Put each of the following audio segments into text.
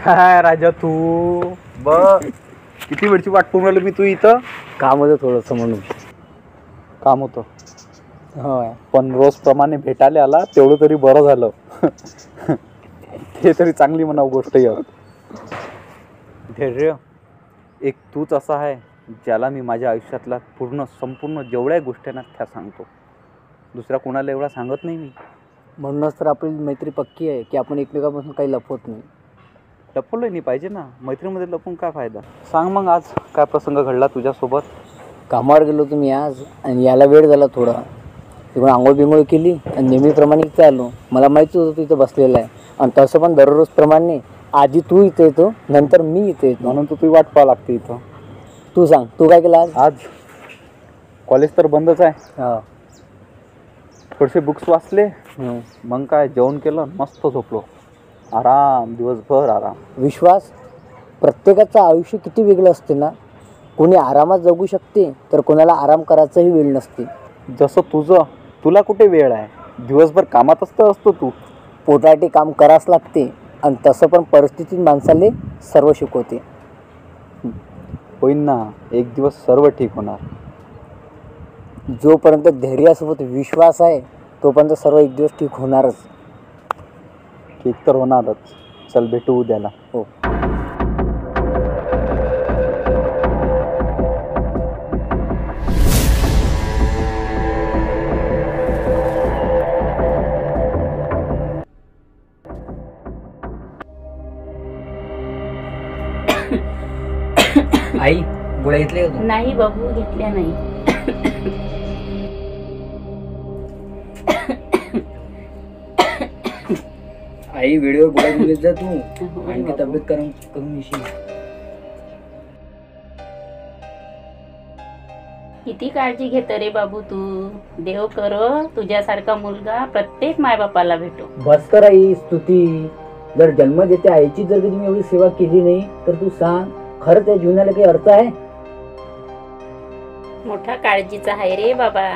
काय राजा तू किती वेळची वाट पाहून राहिलो मी. तू इथं काम होतं थोडंसं म्हणून. काम होतं होय, पण रोज प्रमाणे भेटायला आला तेवढं तरी बरं झालं. ते तरी चांगली म्हणावं गोष्ट आहे. धैर्य एक तूच असा आहे ज्याला मी माझ्या आयुष्यातला संपूर्ण जेवढ्या गोष्टी ना त्या सांगतो. दुसऱ्या कोणाला एवढा सांगत नाही मी. म्हणूनच तर आपली मैत्री पक्की आहे की आपण एकमेकांपासून काही लपवत नाही. लपवलं नाही पाहिजे ना, मैत्रीमध्ये लपून काय फायदा. सांग मग आज काय प्रसंग घडला तुझ्यासोबत. कामावर गेलो तुम्ही आज आणि याला वेळ झाला थोडा. तिकडून आंघोळ बिंघोळ केली आणि नेहमीप्रमाणे इथे आलो. मला माहिती होतं तू इथं बसलेला आहे आणि तसं पण दररोजप्रमाणे आधी तू इथे येतो नंतर मी इथे येतो. म्हणून तू वाट पाहावं लागते इथं. तू सांग तू काय केलं आज. आज कॉलेज तर बंदच आहे. हां, थोडेसे बुक्स वाचले, मग काय जेवण केलं, मस्त झोपलो. आराम, दिवसभर आराम. विश्वास प्रत्येकाचं आयुष्य किती वेगळं असते ना. कोणी आरामात जगू शकते तर कोणाला आराम करायचाही वेळ नसते. जसं तुला कुठे वेळ आहे, दिवसभर कामातच तर असतो तू. पोटासाठी काम करावंच लागते आणि तसं पण परिस्थिती माणसाले सर्व शिकवते. होईन ना, एक दिवस सर्व ठीक होणार. जोपर्यंत धैर्यासोबत विश्वास आहे तोपर्यंत सर्व एक दिवस ठीक होणारच. ठीक तर होणारच. चल भेटू उद्याला. हो. आई गोळ्या घेतल्या का तू? नाही बाबू, घेतल्या नाही. आई वेळेवर गोळ्या घेऊन जा तू. आणखी तब्येत करून येशील. किती काळजी घेतो रे बाबू तू. देव करो तुझ्यासारखा मुलगा प्रत्येक मायबापाला भेटो. बस कर आई स्तुती. जर जन्म देते आईची जर तुम्ही एवढी सेवा केली नाही तर तू सांग खरं त्या जीवनाला काही अर्थ आहे. मोठा काळजीचा आहे रे बाबा.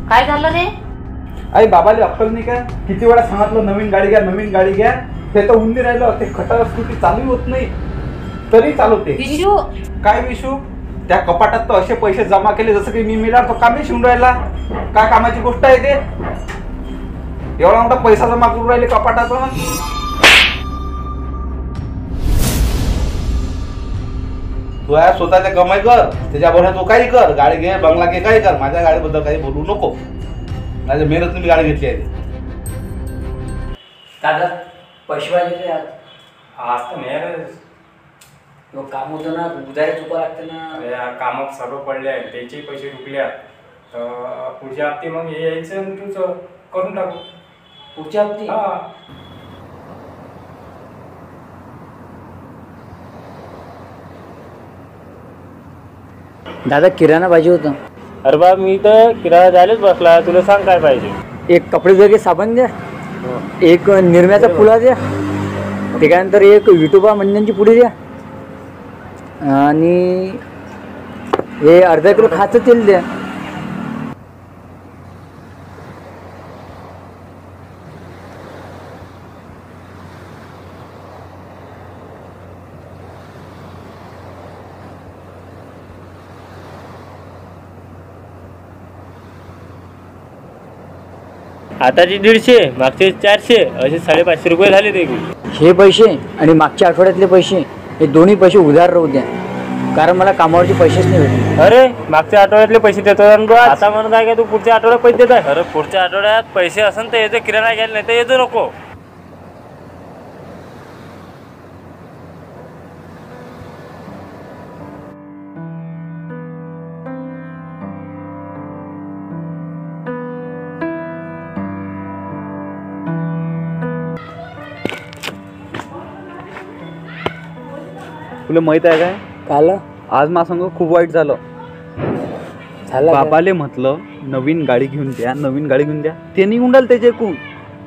काय झालं रे. आई बाबाला अक्कल नाही काय. किती वेळा सांगितलं नवीन गाडी घ्या, नवीन गाडी घ्या. ते तर उंदी राहिलं. ते खटारा स्कूटी चालू होत नाही तरी चालवते. विशू काय विशू, त्या कपाटात तर असे पैसे जमा केले जसं की मी मिळाला तो कामी शिवून राहिला. काय कामाची गोष्ट आहे ते. एवढा मोठा पैसा जमा करून राहिले कपाटातून. तू आहे स्वतःच्या कमाई कर, त्याच्याबरोबर तू काही कर. गाडी घे, बंगला घे, काही कर. माझ्या गाडीबद्दल काही बोलू नको. माझ्या मेहनत मी गाडी घेतली आहे. दादा पैसे पाहिजे आज तर नाही. काम होतं ना, उधारी चुका लागते ना. या कामात सर्व पडले आहेत, त्याचे पैसे रुकले. तर पुढच्या हप्ते मग हे यायचं आणि तुझं करून टाकू. पुढच्या हप्ती. हा, दादा किराणा पाहिजे होतं. अरे बा मी तर किराणा द्यायलाच बसला. तुला सांग काय पाहिजे. एक कपडे धुवायचे साबण द्या, एक निरम्याचा पुडा द्या, त्याच्यानंतर एक विठोबा मंडळांची पुडी द्या आणि हे अर्धा किलो खाचं तेल द्या. आताचे 150, मागचे 400, असे 550 रुपये झाले ते. हे पैसे आणि मागच्या आठवड्यातले पैसे हे दोन्ही पैसे उधार राहू द्या. कारण मला कामावरचे पैसेच नाही भेटले. अरे मागच्या आठवड्यातले पैसे देतो आणि बस. आता म्हणत आहे का तू पुढच्या आठवड्यात पैसे देत आहे? अरे पुढच्या आठवड्यात पैसे असेल तर येतो, किराणा घ्यायला नाही तर येतो नको. तुला माहित आहे काय, काल आज माझ्या संग खूप वाईट झालं. झालं काय? बाबाले म्हटलं नवीन गाडी घेऊन द्या, नवीन गाडी घेऊन द्या. ते निघून राहिलं त्याचे एकूण.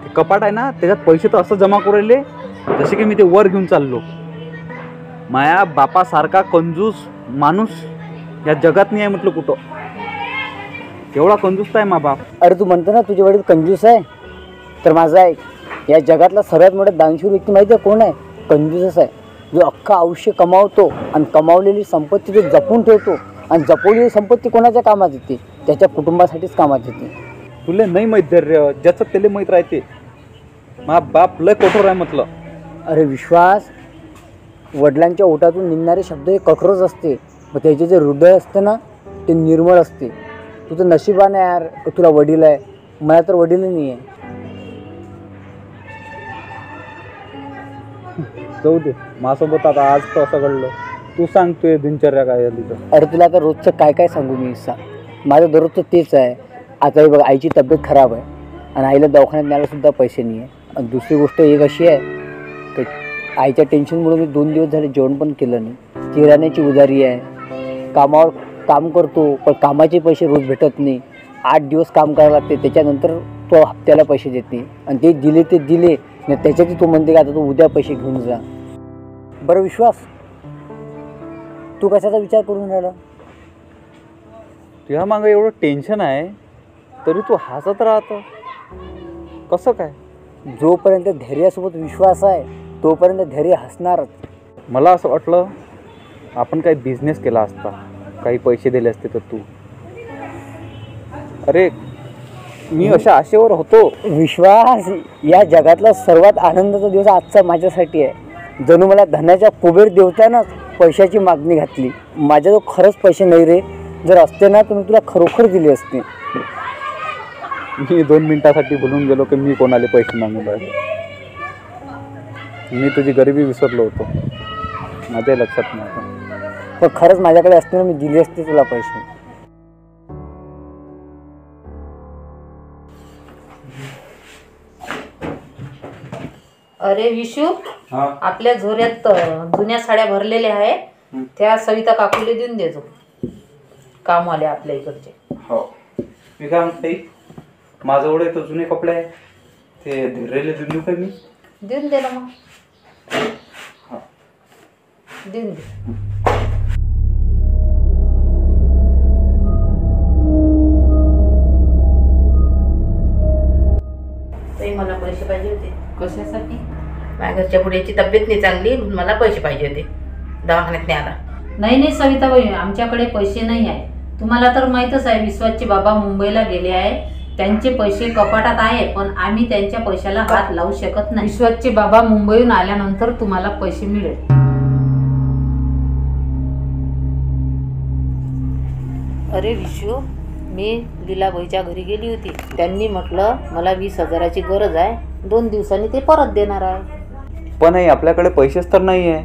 ते कपाट आहे ना, त्याच्यात पैसे तर असं जमा करू राहिले जसे की मी ते वर घेऊन चाललो. माया बापासारखा कंजूस माणूस या जगात नाही आहे म्हटलं कुठं. एवढा कंजूस आहे मा बाप. अरे तू म्हणतो ना तुझे वडील कंजूस आहे, तर माझा आहे या जगातला सर्वात मोठा दानशूर व्यक्ती माहिती आहे कोण आहे? कंजूसच आहे. जो अख्खा आयुष्य कमावतो आणि कमावलेली संपत्ती तो जपून ठेवतो, आणि जपवलेली संपत्ती कोणाच्या कामात येते? त्याच्या कुटुंबासाठीच कामात येते. तुला नाही माहीत धैर्य, ज्याचं त्याला माहीत राहते. मा बाप लय कठोर आहे म्हटलं. अरे विश्वास, वडिलांच्या ओठातून निघणारे शब्द हे कठोरच असते, पण त्याचे जे हृदय असते ना ते निर्मळ असते. तू तर नशिबाने यार, तुला वडील आहे. मला तर वडील नाही आहे. जाऊ दे, माझ्यासोबत आता आज तर असं घडलं. तू सांगतोय दिनचर्या काय झाली तर. अरे तुला आता रोजचं काय काय सांगू मी? माझं दररोजचं तेच आहे. आता हे बघ, आईची तब्येत खराब आहे आणि आईला दवाखान्यात न्यायलासुद्धा पैसे नाही आहे. आणि दुसरी गोष्ट एक अशी आहे की आईच्या टेन्शनमुळे मी 2 दिवस झाले जेवण पण केलं नाही. किराण्याची उधारी आहे. कामावर काम करतो पण कामाचे पैसे रोज भेटत नाही. 8 दिवस काम करावं लागते, त्याच्यानंतर तो हप्त्याला पैसे देत नाही. आणि ते दिले नाही, त्याच्यातही तो म्हणते की आता तू उद्या पैसे घेऊन जा. बरं विश्वास, तू कशाचा विचार करून राहिला? तुझ्या मागं एवढं टेन्शन आहे तरी तू हसत राहतो, कसं काय? जोपर्यंत धैर्यासोबत विश्वास आहे तोपर्यंत धैर्य हसणारच. मला असं वाटलं आपण काही बिझनेस केला असता, काही पैसे दिले असते तर तू. अरे मी अशा आशेवर होतो. विश्वास, या जगातला सर्वात आनंदाचा दिवस आजचा माझ्यासाठी आहे. जणू मला धनाच्या कुबेर देवतानंच पैशाची मागणी घातली. माझ्याजवळ खरंच पैसे नाही रे. जर असते ना तर मी तुला खरोखर दिले असते. मी 2 मिनिटासाठी बोलून गेलो की मी कोणाला पैसे मागून राहिले. मी तुझी गरिबी विसरलो होतो, माझ्या लक्षात नव्हतं. पण खरंच माझ्याकडे असते ना मी दिले असते तुला पैसे. अरे विशू, हा, आपल्या झोऱ्यात जुन्या साड्या भरलेल्या आहे, त्या सविता काकूले देऊन देजो. काम आले आपल्या इकडचे. हो. मी काय म्हणते, माझ्याजवळ तर जुने कपडे आहे, ते धैर्यले देऊन देऊ काय मी? देऊन दे ना मग. हा. देऊन दे. मला पैसे पाहिजे होते. कशासाठी? माझ्या घरच्या पुढेची तब्येत नाही चांगली, मला पैसे पाहिजे होते दवाखान्यात न्यायला. नाही सविताबाई, आमच्याकडे पैसे नाही आहे. तुम्हाला तर माहीतच आहे विश्वासचे बाबा मुंबईला गेले आहे. त्यांचे पैसे कपाटात आहे, पण आम्ही त्यांच्या पैशाला हात लावू शकत नाही. विश्वासचे बाबा मुंबईहून आल्यानंतर तुम्हाला पैसे मिळेल. अरे विशू, मी लीलाबाईच्या घरी गेली होती. त्यांनी म्हटलं मला 20,000ची गरज आहे, 2 दिवसांनी ते परत देणार आहे. पण आपल्याकडे पैसेच तर नाही आहे.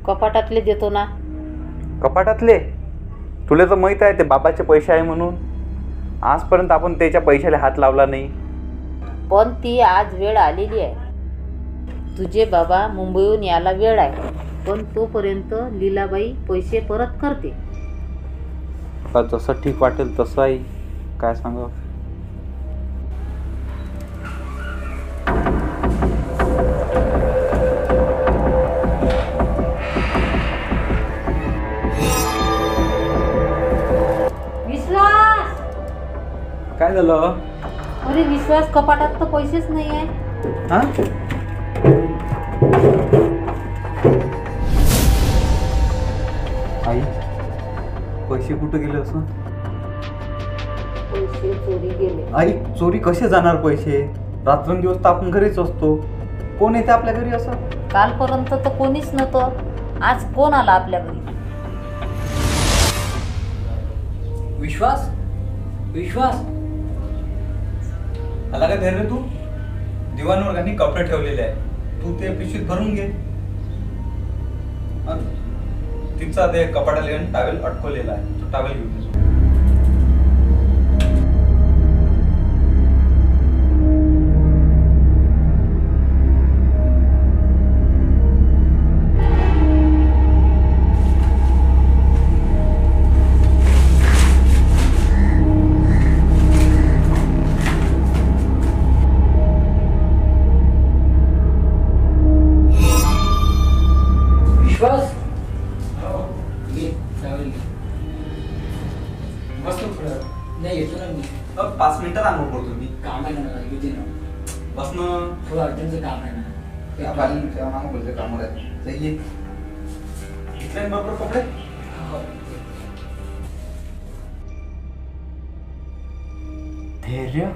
कपाटातले देतो ना. कपाटातले? तुला तर माहीत आहे ते बाबाचे पैसे आहे म्हणून. आजपर्यंत आपण त्याच्या पैशाला हात लावला नाही. पण ती आज वेळ आलेली आहे. तुझे बाबा मुंबईहून यायला वेळ आहे, पण तोपर्यंत लीलाबाई पैसे परत करते. आता जसं ठीक वाटेल तसं आहे, काय सांगा. विश्वास, काय झालं? अरे विश्वास, कपाटात तर पैसेच नाही आहे. हा? आई, पैसे कुठे गेले असं? पैसे चोरी गेले. आई, चोरी कसे जाणार पैसे? रात्रंदिवस तर आपण घरीच असतो. कोण येते आपल्या घरी असं? कालपर्यंत तर कोणीच नव्हतं, आज कोण आला आपल्या घरी? विश्वास विश्वास आला काय धैर्य तू? दिवाणवर काही कपडे ठेवलेले आहे, तू ते पिशवीत भरून घे. अन तिचा ते कपाटाला टावेल अटकवलेला आहे, तो टावेल घेऊन ये. विश्वास घे, travel घे. बस तू थोडं. नाही येतो ना मी. 5 मिनिटात आंघोळ करतो मी. काम आहे ना येते ना. बस ना. थोडं अर्जंटचं काम आहे ना. त्या बाजून त्या मागं बोलते कामावर आहे. जाई ये. इथले बरोबर कपडे. धैर्य